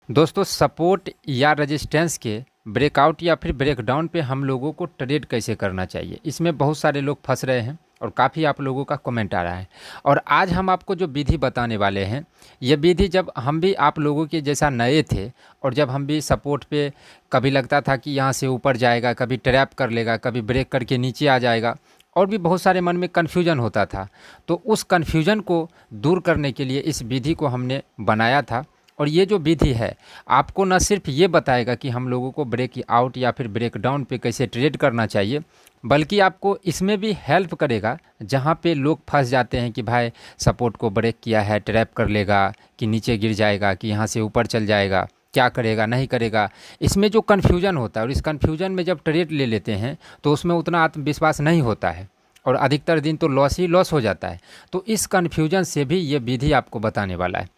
दोस्तों सपोर्ट या रेजिस्टेंस के ब्रेकआउट या फिर ब्रेकडाउन पे हम लोगों को ट्रेड कैसे करना चाहिए, इसमें बहुत सारे लोग फंस रहे हैं और काफ़ी आप लोगों का कमेंट आ रहा है। और आज हम आपको जो विधि बताने वाले हैं, ये विधि जब हम भी आप लोगों के जैसा नए थे और जब हम भी सपोर्ट पे कभी लगता था कि यहाँ से ऊपर जाएगा, कभी ट्रैप कर लेगा, कभी ब्रेक करके नीचे आ जाएगा, और भी बहुत सारे मन में कन्फ्यूजन होता था। तो उस कन्फ्यूजन को दूर करने के लिए इस विधि को हमने बनाया था। और ये जो विधि है आपको न सिर्फ ये बताएगा कि हम लोगों को ब्रेक आउट या फिर ब्रेक डाउन पे कैसे ट्रेड करना चाहिए, बल्कि आपको इसमें भी हेल्प करेगा जहाँ पे लोग फंस जाते हैं कि भाई सपोर्ट को ब्रेक किया है, ट्रैप कर लेगा कि नीचे गिर जाएगा कि यहाँ से ऊपर चल जाएगा, क्या करेगा नहीं करेगा। इसमें जो कन्फ्यूजन होता है और इस कन्फ्यूजन में जब ट्रेड ले लेते हैं तो उसमें उतना आत्मविश्वास नहीं होता है और अधिकतर दिन तो लॉस ही लॉस हो जाता है। तो इस कन्फ्यूजन से भी ये विधि आपको बताने वाला है,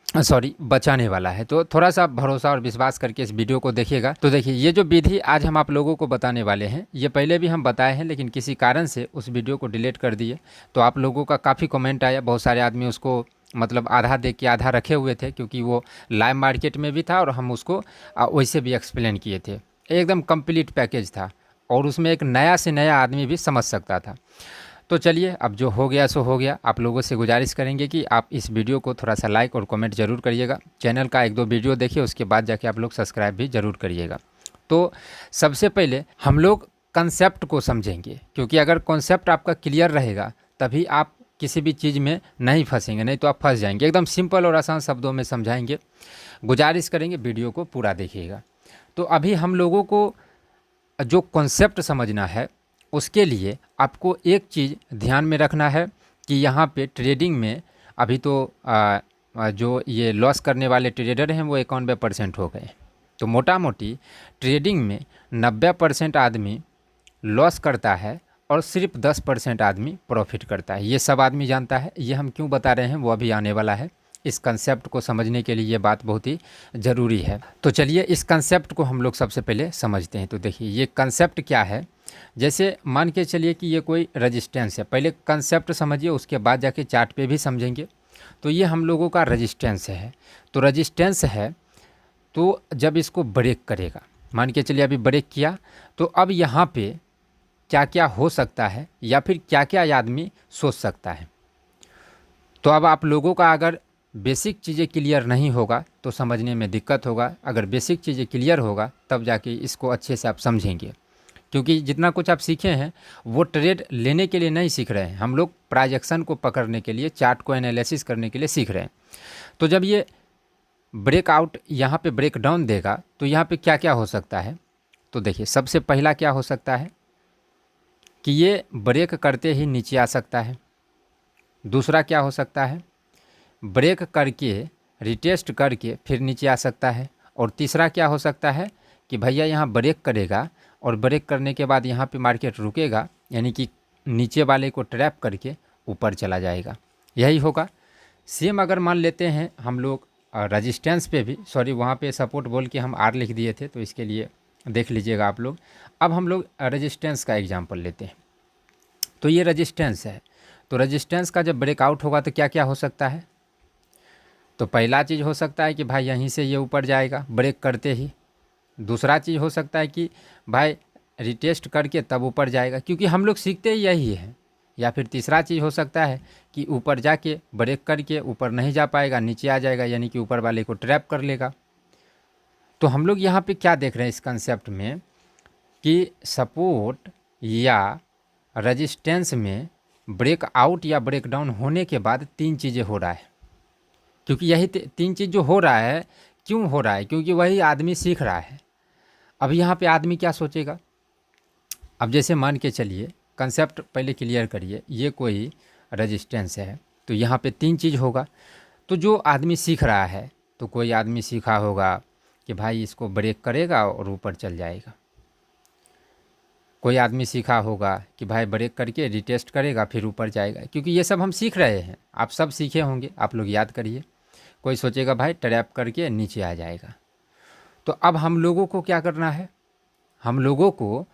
बचाने वाला है। तो थोड़ा सा भरोसा और विश्वास करके इस वीडियो को देखिएगा। तो देखिए, ये जो विधि आज हम आप लोगों को बताने वाले हैं, ये पहले भी हम बताए हैं, लेकिन किसी कारण से उस वीडियो को डिलीट कर दिए। तो आप लोगों का काफ़ी कमेंट आया, बहुत सारे आदमी उसको मतलब आधा देख के आधा रखे हुए थे, क्योंकि वो लाइव मार्केट में भी था और हम उसको वैसे भी एक्सप्लेन किए थे। एकदम कंप्लीट पैकेज था और उसमें एक नया से नया आदमी भी समझ सकता था। तो चलिए, अब जो हो गया सो हो गया। आप लोगों से गुजारिश करेंगे कि आप इस वीडियो को थोड़ा सा लाइक और कमेंट ज़रूर करिएगा। चैनल का एक दो वीडियो देखिए, उसके बाद जाके आप लोग सब्सक्राइब भी ज़रूर करिएगा। तो सबसे पहले हम लोग कंसेप्ट को समझेंगे, क्योंकि अगर कॉन्सेप्ट आपका क्लियर रहेगा तभी आप किसी भी चीज़ में नहीं फंसेंगे, नहीं तो आप फंस जाएंगे। एकदम सिंपल और आसान शब्दों में समझाएंगे, गुजारिश करेंगे वीडियो को पूरा देखिएगा। तो अभी हम लोगों को जो कॉन्सेप्ट समझना है, उसके लिए आपको एक चीज़ ध्यान में रखना है कि यहाँ पे ट्रेडिंग में अभी तो जो ये लॉस करने वाले ट्रेडर हैं वो 91% हो गए। तो मोटा मोटी ट्रेडिंग में 90% आदमी लॉस करता है और सिर्फ 10% आदमी प्रॉफिट करता है। ये सब आदमी जानता है। ये हम क्यों बता रहे हैं वो अभी आने वाला है। इस कंसेप्ट को समझने के लिए ये बात बहुत ही ज़रूरी है। तो चलिए, इस कंसेप्ट को हम लोग सबसे पहले समझते हैं। तो देखिए, ये कंसेप्ट क्या है। जैसे मान के चलिए कि ये कोई रेजिस्टेंस है, पहले कंसेप्ट समझिए, उसके बाद जाके चार्ट पे भी समझेंगे। तो ये हम लोगों का रेजिस्टेंस है। तो रेजिस्टेंस है, तो जब इसको ब्रेक करेगा, मान के चलिए अभी ब्रेक किया, तो अब यहाँ पे क्या क्या हो सकता है या फिर क्या क्या आदमी सोच सकता है। तो अब आप लोगों का अगर बेसिक चीज़ें क्लियर नहीं होगा तो समझने में दिक्कत होगा। अगर बेसिक चीज़ें क्लियर होगा तब जाके इसको अच्छे से आप समझेंगे, क्योंकि जितना कुछ आप सीखे हैं वो ट्रेड लेने के लिए नहीं सीख रहे हैं। हम लोग प्राइजेक्शन को पकड़ने के लिए, चार्ट को एनालिसिस करने के लिए सीख रहे हैं। तो जब ये ब्रेकआउट यहाँ पे ब्रेक डाउन देगा तो यहाँ पे क्या क्या हो सकता है। तो देखिए, सबसे पहला क्या हो सकता है कि ये ब्रेक करते ही नीचे आ सकता है। दूसरा क्या हो सकता है, ब्रेक करके रिटेस्ट करके फिर नीचे आ सकता है। और तीसरा क्या हो सकता है कि भैया यहाँ ब्रेक करेगा और ब्रेक करने के बाद यहाँ पे मार्केट रुकेगा, यानी कि नीचे वाले को ट्रैप करके ऊपर चला जाएगा। यही होगा। सेम अगर मान लेते हैं हम लोग रेजिस्टेंस पे भी, सॉरी वहाँ पे सपोर्ट बोल के हम आर लिख दिए थे, तो इसके लिए देख लीजिएगा आप लोग। अब हम लोग रेजिस्टेंस का एग्जांपल लेते हैं। तो ये रेजिस्टेंस है, तो रेजिस्टेंस का जब ब्रेकआउट होगा तो क्या क्या हो सकता है। तो पहला चीज़ हो सकता है कि भाई यहीं से ये ऊपर जाएगा ब्रेक करते ही। दूसरा चीज़ हो सकता है कि भाई रिटेस्ट करके तब ऊपर जाएगा, क्योंकि हम लोग सीखते ही यही है। या फिर तीसरा चीज़ हो सकता है कि ऊपर जाके ब्रेक करके ऊपर नहीं जा पाएगा, नीचे आ जाएगा, यानी कि ऊपर वाले को ट्रैप कर लेगा। तो हम लोग यहाँ पे क्या देख रहे हैं इस कंसेप्ट में कि सपोर्ट या रेजिस्टेंस में ब्रेकआउट या ब्रेकडाउन होने के बाद तीन चीज़ें हो रहा है। क्योंकि यही तीन चीज़ जो हो रहा है, क्यों हो रहा है, क्योंकि वही आदमी सीख रहा है। अब यहाँ पे आदमी क्या सोचेगा। अब जैसे मान के चलिए, कंसेप्ट पहले क्लियर करिए, ये कोई रेजिस्टेंस है, तो यहाँ पे तीन चीज़ होगा। तो जो आदमी सीख रहा है, तो कोई आदमी सीखा होगा कि भाई इसको ब्रेक करेगा और ऊपर चल जाएगा। कोई आदमी सीखा होगा कि भाई ब्रेक करके रिटेस्ट करेगा फिर ऊपर जाएगा, क्योंकि ये सब हम सीख रहे हैं। आप सब सीखे होंगे, आप लोग याद करिए। कोई सोचेगा भाई ट्रैप करके नीचे आ जाएगा। तो अब हम लोगों को क्या करना है, हम लोगों को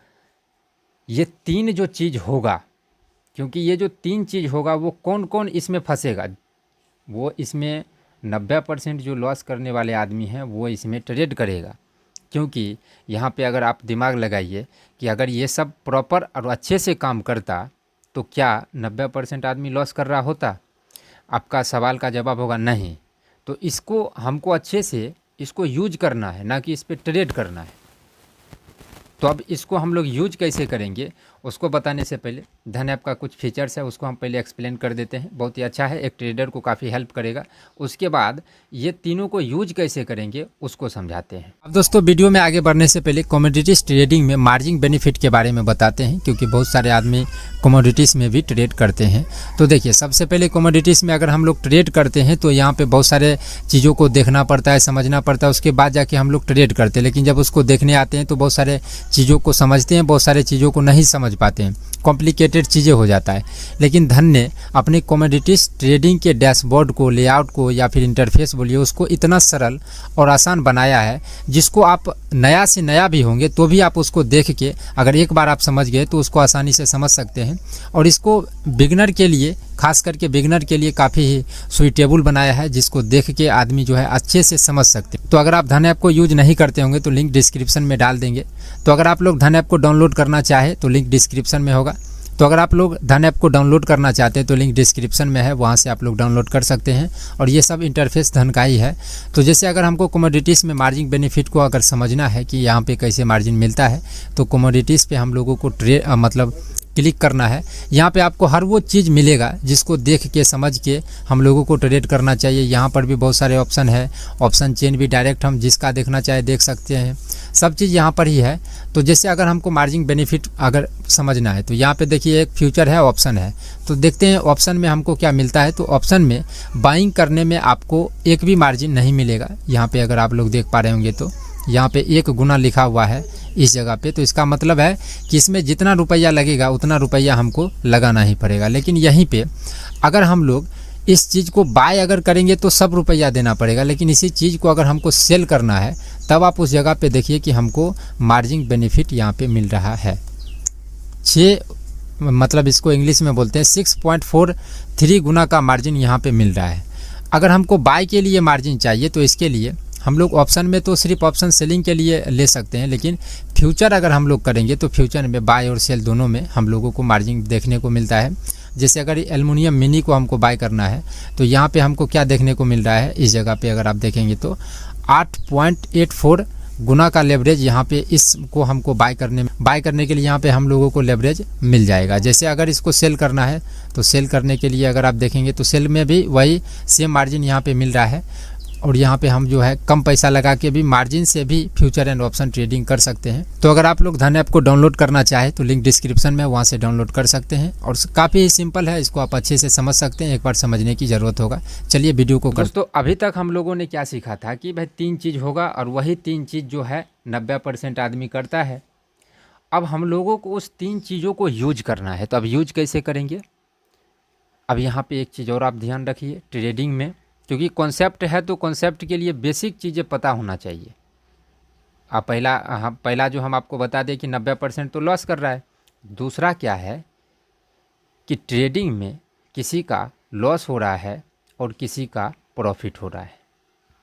ये तीन जो चीज़ होगा, क्योंकि ये जो तीन चीज़ होगा वो कौन कौन इसमें फंसेगा, वो इसमें 90% जो लॉस करने वाले आदमी हैं वो इसमें ट्रेड करेगा। क्योंकि यहाँ पे अगर आप दिमाग लगाइए कि अगर ये सब प्रॉपर और अच्छे से काम करता तो क्या 90% आदमी लॉस कर रहा होता? आपका सवाल का जवाब होगा नहीं। तो इसको हमको अच्छे से इसको यूज करना है, ना कि इस पर ट्रेड करना है। तो अब इसको हम लोग यूज कैसे करेंगे उसको बताने से पहले धन ऐप का कुछ फीचर्स है उसको हम पहले एक्सप्लेन कर देते हैं। बहुत ही अच्छा है, एक ट्रेडर को काफ़ी हेल्प करेगा। उसके बाद ये तीनों को यूज कैसे करेंगे उसको समझाते हैं। अब दोस्तों वीडियो में आगे बढ़ने से पहले कमोडिटीज़ ट्रेडिंग में मार्जिन बेनिफिट के बारे में बताते हैं, क्योंकि बहुत सारे आदमी कमोडिटीज़ में भी ट्रेड करते हैं। तो देखिए, सबसे पहले कमोडिटीज़ में अगर हम लोग ट्रेड करते हैं तो यहाँ पे बहुत सारे चीज़ों को देखना पड़ता है, समझना पड़ता है, उसके बाद जाके हम लोग ट्रेड करते हैं। लेकिन जब उसको देखने आते हैं तो बहुत सारे चीज़ों को समझते हैं, बहुत सारे चीज़ों को नहीं समझ पाते हैं, कॉम्प्लिकेटेड चीज़ें हो जाता है। लेकिन धन ने अपने कमोडिटीज़ ट्रेडिंग के डैशबोर्ड को, लेआउट को या फिर इंटरफेस बोलिए उसको इतना सरल और आसान बनाया है जिसको आप नया से नया भी होंगे तो भी आप उसको देख के अगर एक बार आप समझ गए तो उसको आसानी से समझ सकते हैं। और इसको बिगनर के लिए, खास करके बिगनर के लिए काफ़ी ही सुइटेबल बनाया है, जिसको देख के आदमी जो है अच्छे से समझ सकते हैं। तो अगर आप धन ऐप को यूज नहीं करते होंगे तो लिंक डिस्क्रिप्शन में डाल देंगे। तो अगर आप लोग धन ऐप को डाउनलोड करना चाहे तो लिंक डिस्क्रिप्शन में होगा। तो अगर आप लोग धन ऐप को डाउनलोड करना चाहते हैं तो लिंक डिस्क्रिप्शन में है, वहाँ से आप लोग डाउनलोड कर सकते हैं। और ये सब इंटरफेस धन का ही है। तो जैसे अगर हमको कमोडिटीज़ में मार्जिन बेनिफिट को अगर समझना है कि यहाँ पे कैसे मार्जिन मिलता है तो कमोडिटीज़ पे हम लोगों को मतलब क्लिक करना है। यहाँ पे आपको हर वो चीज़ मिलेगा जिसको देख के समझ के हम लोगों को ट्रेड करना चाहिए। यहाँ पर भी बहुत सारे ऑप्शन है, ऑप्शन चेन भी डायरेक्ट हम जिसका देखना चाहे देख सकते हैं, सब चीज़ यहाँ पर ही है। तो जैसे अगर हमको मार्जिन बेनिफिट अगर समझना है तो यहाँ पे देखिए एक फ्यूचर है, ऑप्शन है। तो देखते हैं ऑप्शन में हमको क्या मिलता है। तो ऑप्शन में बाइंग करने में आपको एक भी मार्जिन नहीं मिलेगा। यहाँ पे अगर आप लोग देख पा रहे होंगे तो यहाँ पे 1 गुना लिखा हुआ है इस जगह पे। तो इसका मतलब है कि इसमें जितना रुपया लगेगा उतना रुपया हमको लगाना ही पड़ेगा। लेकिन यहीं पे अगर हम लोग इस चीज़ को बाय अगर करेंगे तो सब रुपया देना पड़ेगा। लेकिन इसी चीज़ को अगर हमको सेल करना है तब आप उस जगह पे देखिए कि हमको मार्जिन बेनिफिट यहाँ पे मिल रहा है 6, मतलब इसको इंग्लिश में बोलते हैं 6.43 गुना का मार्जिन यहाँ पे मिल रहा है। अगर हमको बाय के लिए मार्जिन चाहिए तो इसके लिए हम लोग ऑप्शन में तो सिर्फ ऑप्शन सेलिंग के लिए ले सकते हैं, लेकिन फ्यूचर अगर हम लोग करेंगे तो फ्यूचर में बाय और सेल दोनों में हम लोगों को मार्जिन देखने को मिलता है। जैसे अगर एल्युमिनियम मिनी को हमको बाय करना है तो यहाँ पे हमको क्या देखने को मिल रहा है, इस जगह पे अगर आप देखेंगे तो 8.84 गुना का लेवरेज यहाँ पे इसको हमको बाय करने के लिए यहाँ पे हम लोगों को लेवरेज मिल जाएगा। जैसे अगर इसको सेल करना है तो सेल करने के लिए अगर आप देखेंगे तो सेल में भी वही सेम मार्जिन यहाँ पे मिल रहा है। और यहाँ पे हम जो है कम पैसा लगा के भी मार्जिन से भी फ्यूचर एंड ऑप्शन ट्रेडिंग कर सकते हैं। तो अगर आप लोग धन ऐप को डाउनलोड करना चाहे तो लिंक डिस्क्रिप्शन में, वहाँ से डाउनलोड कर सकते हैं। और काफ़ी सिंपल है, इसको आप अच्छे से समझ सकते हैं, एक बार समझने की ज़रूरत होगा। चलिए वीडियो को दोस्तों, अभी तक हम लोगों ने क्या सीखा था कि भाई 3 चीज़ होगा और वही 3 चीज़ जो है 90% आदमी करता है। अब हम लोगों को उस 3 चीज़ों को यूज करना है। तो अब यूज कैसे करेंगे? अब यहाँ पे एक चीज़ और आप ध्यान रखिए, ट्रेडिंग में क्योंकि कॉन्सेप्ट है तो कॉन्सेप्ट के लिए बेसिक चीज़ें पता होना चाहिए। आप पहला जो हम आपको बता दें कि 90% तो लॉस कर रहा है। दूसरा क्या है कि ट्रेडिंग में किसी का लॉस हो रहा है और किसी का प्रॉफिट हो रहा है,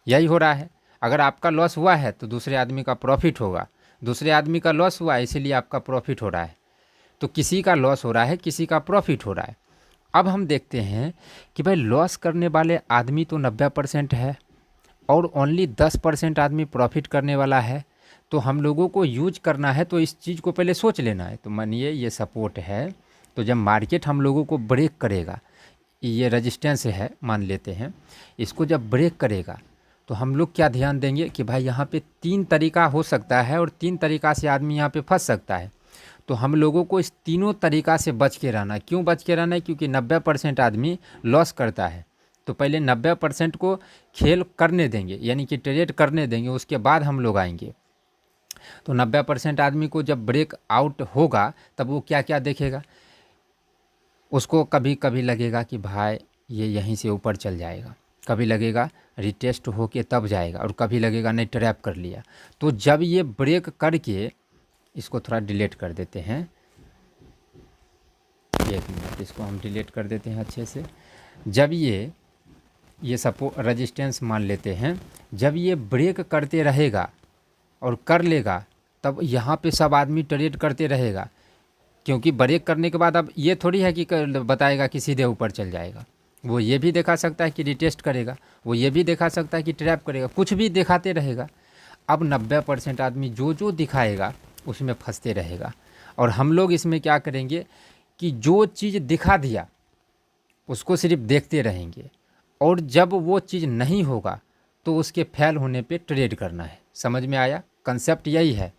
यही हो रहा है। अगर आपका लॉस हुआ है तो दूसरे आदमी का प्रॉफिट होगा, दूसरे आदमी का लॉस हुआ है इसीलिए आपका प्रॉफिट हो रहा है। तो किसी का लॉस हो रहा है, किसी का प्रॉफिट हो रहा है। अब हम देखते हैं कि भाई लॉस करने वाले आदमी तो 90% है और ओनली 10% आदमी प्रॉफिट करने वाला है। तो हम लोगों को यूज करना है तो इस चीज़ को पहले सोच लेना है। तो मानिए ये सपोर्ट है, तो जब मार्केट हम लोगों को ब्रेक करेगा, ये रेजिस्टेंस है मान लेते हैं, इसको जब ब्रेक करेगा तो हम लोग क्या ध्यान देंगे कि भाई यहाँ पे 3 तरीका हो सकता है और 3 तरीका से आदमी यहाँ पे फंस सकता है। तो हम लोगों को इस तीनों तरीका से बच के रहना है। क्यों बच के रहना है? क्योंकि 90% आदमी लॉस करता है। तो पहले 90% को खेल करने देंगे, यानी कि ट्रेड करने देंगे, उसके बाद हम लोग आएंगे। तो 90% आदमी को जब ब्रेक आउट होगा तब वो क्या क्या देखेगा, उसको कभी कभी लगेगा कि भाई ये यहीं से ऊपर चल जाएगा, कभी लगेगा रिटेस्ट होके तब जाएगा, और कभी लगेगा नहीं ट्रैप कर लिया। तो जब ये ब्रेक करके, इसको थोड़ा डिलीट कर देते हैं, 1 मिनट, इसको हम डिलीट कर देते हैं अच्छे से। जब ये ये सपो रजिस्टेंस मान लेते हैं, जब ये ब्रेक करते रहेगा और कर लेगा तब यहाँ पे सब आदमी ट्रेड करते रहेगा, क्योंकि ब्रेक करने के बाद अब ये थोड़ी है कि बताएगा कि सीधे ऊपर चल जाएगा। वो ये भी दिखा सकता है कि रिटेस्ट करेगा, वो ये भी दिखा सकता है कि ट्रैप करेगा, कुछ भी दिखाते रहेगा। अब 90% आदमी जो जो दिखाएगा उसमें फंसते रहेगा। और हम लोग इसमें क्या करेंगे कि जो चीज़ दिखा दिया उसको सिर्फ देखते रहेंगे, और जब वो चीज़ नहीं होगा तो उसके फेल होने पे ट्रेड करना है। समझ में आया? कंसेप्ट यही है।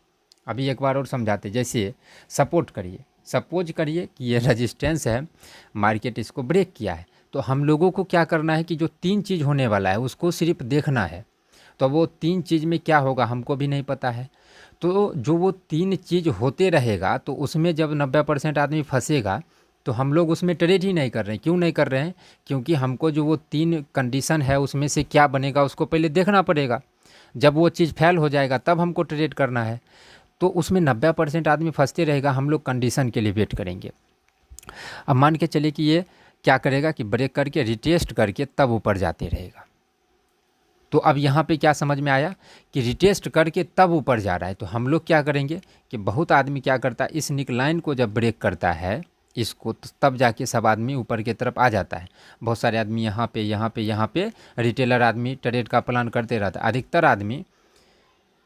अभी एक बार और समझाते। जैसे सपोर्ट करिए, सपोज करिए कि ये रेजिस्टेंस है, मार्केट इसको ब्रेक किया है, तो हम लोगों को क्या करना है कि जो 3 चीज़ होने वाला है उसको सिर्फ देखना है। तो वो 3 चीज़ में क्या होगा हमको भी नहीं पता है। तो जो वो 3 चीज़ होते रहेगा तो उसमें जब 90% आदमी फंसेगा तो हम लोग उसमें ट्रेड ही नहीं कर रहे हैं। क्यों नहीं कर रहे हैं? क्योंकि हमको जो वो 3 कंडीशन है उसमें से क्या बनेगा उसको पहले देखना पड़ेगा। जब वो चीज़ फेल हो जाएगा तब हमको ट्रेड करना है। तो उसमें 90% आदमी फंसते रहेगा, हम लोग कंडीशन के लिए वेट करेंगे। अब मान के चलिए कि ये क्या करेगा कि ब्रेक करके रिटेस्ट करके तब ऊपर जाते रहेगा। तो अब यहाँ पे क्या समझ में आया कि रिटेस्ट करके तब ऊपर जा रहा है। तो हम लोग क्या करेंगे कि बहुत आदमी क्या करता है, इस निकलाइन को जब ब्रेक करता है इसको, तो तब जाके सब आदमी ऊपर की तरफ आ जाता है। बहुत सारे आदमी यहाँ पे रिटेलर आदमी ट्रेड का प्लान करते रहता है। अधिकतर आदमी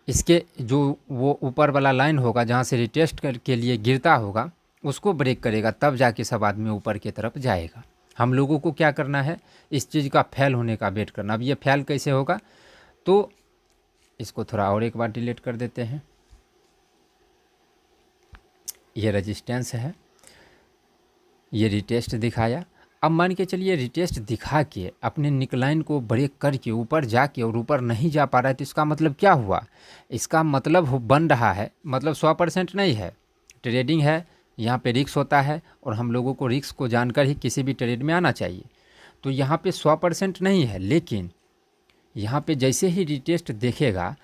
इसके जो वो ऊपर वाला लाइन होगा जहाँ से रिटेस्ट के लिए गिरता होगा उसको ब्रेक करेगा, तब जाके सब आदमी ऊपर की तरफ जाएगा। हम लोगों को क्या करना है, इस चीज़ का फेल होने का वेट करना। अब ये फेल कैसे होगा, तो इसको थोड़ा और एक बार डिलीट कर देते हैं। ये रेजिस्टेंस है, ये रिटेस्ट दिखाया। अब मान के चलिए रिटेस्ट दिखा के अपने निकलाइन को ब्रेक करके ऊपर जाके और ऊपर नहीं जा पा रहा है, तो इसका मतलब क्या हुआ? इसका मतलब बन रहा है, मतलब 100% नहीं है। ट्रेडिंग है, यहाँ पे रिस्क होता है और हम लोगों को रिस्क को जानकर ही किसी भी ट्रेड में आना चाहिए। तो यहाँ पे 100% नहीं है, लेकिन यहाँ पे जैसे ही रिटेस्ट देखेगा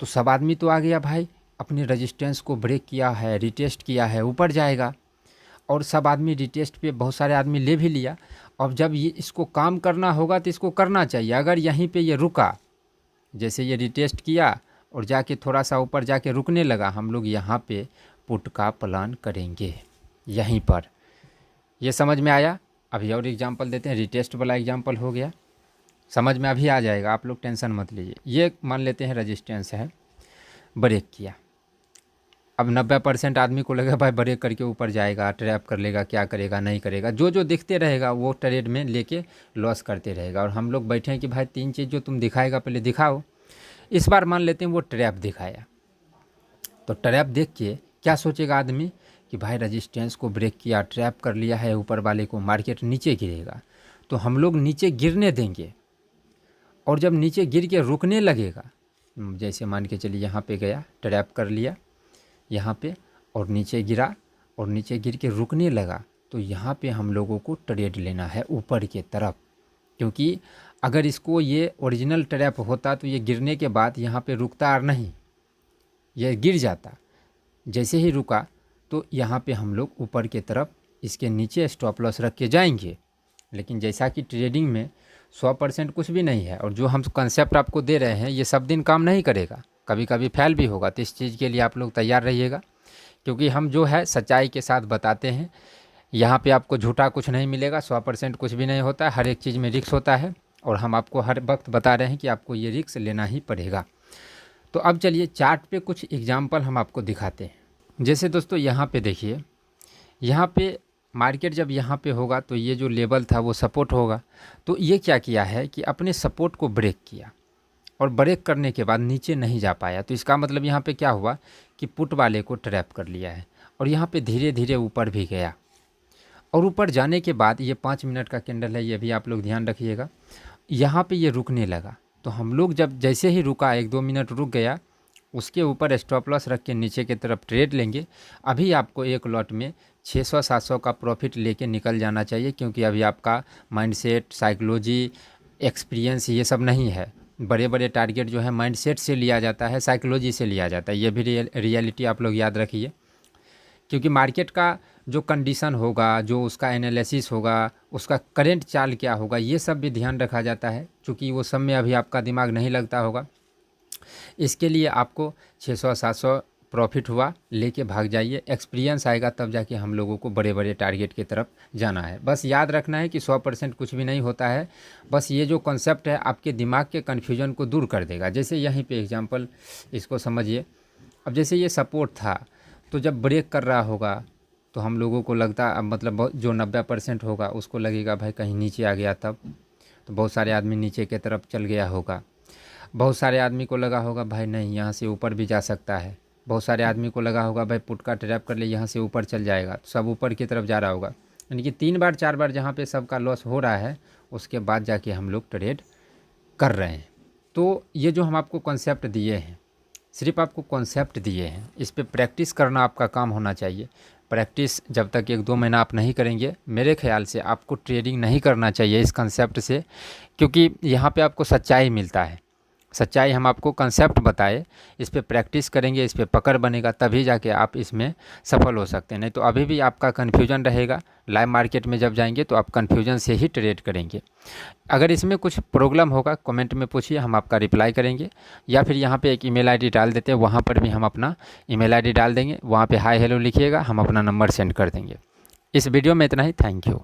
तो सब आदमी तो आ गया भाई, अपने रेजिस्टेंस को ब्रेक किया है, रिटेस्ट किया है, ऊपर जाएगा। और सब आदमी रिटेस्ट पे बहुत सारे आदमी ले भी लिया। अब जब ये इसको काम करना होगा तो इसको करना चाहिए। अगर यहीं पे ये रुका, जैसे ये रिटेस्ट किया और जाके थोड़ा सा ऊपर जाके रुकने लगा, हम लोग यहाँ पे पुट का प्लान करेंगे यहीं पर। ये समझ में आया? अभी और एग्जांपल देते हैं। रिटेस्ट वाला एग्जांपल हो गया, समझ में अभी आ जाएगा, आप लोग टेंशन मत लीजिए। ये मान लेते हैं रेजिस्टेंस है, ब्रेक किया। अब 90% आदमी को लगेगा भाई ब्रेक करके ऊपर जाएगा, ट्रैप कर लेगा, क्या करेगा नहीं करेगा। जो जो दिखते रहेगा वो ट्रेड में लेके लॉस करते रहेगा। और हम लोग बैठे हैं कि भाई 3 चीज़ जो तुम दिखाएगा पहले दिखाओ। इस बार मान लेते हैं वो ट्रैप दिखाया, तो ट्रैप देख के क्या सोचेगा आदमी कि भाई रेजिस्टेंस को ब्रेक किया, ट्रैप कर लिया है ऊपर वाले को, मार्केट नीचे गिरेगा। तो हम लोग नीचे गिरने देंगे, और जब नीचे गिर के रुकने लगेगा, जैसे मान के चलिए यहाँ पे गया, ट्रैप कर लिया यहाँ पे और नीचे गिरा और नीचे गिर के रुकने लगा, तो यहाँ पे हम लोगों को ट्रेड लेना है ऊपर के तरफ। क्योंकि अगर इसको ये ओरिजिनल ट्रैप होता तो ये गिरने के बाद यहाँ पे रुकता और नहीं, ये गिर जाता। जैसे ही रुका तो यहाँ पे हम लोग ऊपर के तरफ इसके नीचे स्टॉप लॉस रख के जाएंगे। लेकिन जैसा कि ट्रेडिंग में 100% कुछ भी नहीं है, और जो हम कंसेप्ट आपको दे रहे हैं ये सब दिन काम नहीं करेगा, कभी कभी फेल भी होगा। तो इस चीज़ के लिए आप लोग तैयार रहिएगा, क्योंकि हम जो है सच्चाई के साथ बताते हैं। यहाँ पे आपको झूठा कुछ नहीं मिलेगा, 100% कुछ भी नहीं होता है, हर एक चीज़ में रिस्क होता है, और हम आपको हर वक्त बता रहे हैं कि आपको ये रिस्क लेना ही पड़ेगा। तो अब चलिए चार्ट पे कुछ एग्जाम्पल हम आपको दिखाते हैं। जैसे दोस्तों यहाँ पे देखिए, यहाँ पे मार्केट जब यहाँ पे होगा तो ये जो लेवल था वो सपोर्ट होगा। तो ये क्या किया है कि अपने सपोर्ट को ब्रेक किया, और ब्रेक करने के बाद नीचे नहीं जा पाया। तो इसका मतलब यहाँ पे क्या हुआ कि पुट वाले को ट्रैप कर लिया है, और यहाँ पे धीरे धीरे ऊपर भी गया। और ऊपर जाने के बाद ये 5 मिनट का कैंडल है, ये भी आप लोग ध्यान रखिएगा। यहाँ पे ये रुकने लगा, तो हम लोग जब जैसे ही रुका 1-2 मिनट रुक गया, उसके ऊपर स्टॉप लॉस रख के नीचे की तरफ ट्रेड लेंगे। अभी आपको एक लॉट में 600-700 का प्रॉफिट लेके निकल जाना चाहिए, क्योंकि अभी आपका माइंडसेट, साइकोलॉजी, एक्सपीरियंस ये सब नहीं है। बड़े बड़े टारगेट जो है माइंडसेट से लिया जाता है, साइकोलॉजी से लिया जाता है। ये भी रियलिटी आप लोग याद रखिए, क्योंकि मार्केट का जो कंडीशन होगा, जो उसका एनालिसिस होगा, उसका करंट चाल क्या होगा, ये सब भी ध्यान रखा जाता है। क्योंकि वो सब में अभी आपका दिमाग नहीं लगता होगा, इसके लिए आपको 600-700 प्रॉफिट हुआ लेके भाग जाइए। एक्सपीरियंस आएगा तब जाके हम लोगों को बड़े बड़े टारगेट की तरफ जाना है। बस याद रखना है कि 100% कुछ भी नहीं होता है। बस ये जो कॉन्सेप्ट है आपके दिमाग के कन्फ्यूजन को दूर कर देगा। जैसे यहीं पे एग्जांपल इसको समझिए। अब जैसे ये सपोर्ट था, तो जब ब्रेक कर रहा होगा तो हम लोगों को लगता, अब मतलब जो 90% होगा उसको लगेगा भाई कहीं नीचे आ गया, तब तो बहुत सारे आदमी नीचे की तरफ चल गया होगा। बहुत सारे आदमी को लगा होगा भाई नहीं, यहाँ से ऊपर भी जा सकता है। बहुत सारे आदमी को लगा होगा भाई पुट का ट्रैप कर ले, यहाँ से ऊपर चल जाएगा, तो सब ऊपर की तरफ जा रहा होगा। यानी कि 3 बार 4 बार जहाँ पे सबका लॉस हो रहा है, उसके बाद जाके हम लोग ट्रेड कर रहे हैं। तो ये जो हम आपको कॉन्सेप्ट दिए हैं, सिर्फ आपको कॉन्सेप्ट दिए हैं, इस पे प्रैक्टिस करना आपका काम होना चाहिए। प्रैक्टिस जब तक 1-2 महीना आप नहीं करेंगे, मेरे ख्याल से आपको ट्रेडिंग नहीं करना चाहिए इस कंसेप्ट से। क्योंकि यहाँ पे आपको सच्चाई मिलता है। सच्चाई हम आपको कंसेप्ट बताए, इस पे प्रैक्टिस करेंगे, इस पे पकड़ बनेगा, तभी जाके आप इसमें सफल हो सकते हैं। नहीं तो अभी भी आपका कन्फ्यूजन रहेगा। लाइव मार्केट में जब जाएंगे तो आप कन्फ्यूजन से ही ट्रेड करेंगे। अगर इसमें कुछ प्रॉब्लम होगा कमेंट में पूछिए, हम आपका रिप्लाई करेंगे। या फिर यहाँ पे एक ईमेल आईडी डाल देते हैं, वहाँ पर भी हम अपना ईमेल आईडी डाल देंगे। वहाँ पे हाय हेलो लिखिएगा, हम अपना नंबर सेंड कर देंगे। इस वीडियो में इतना ही। Thank you.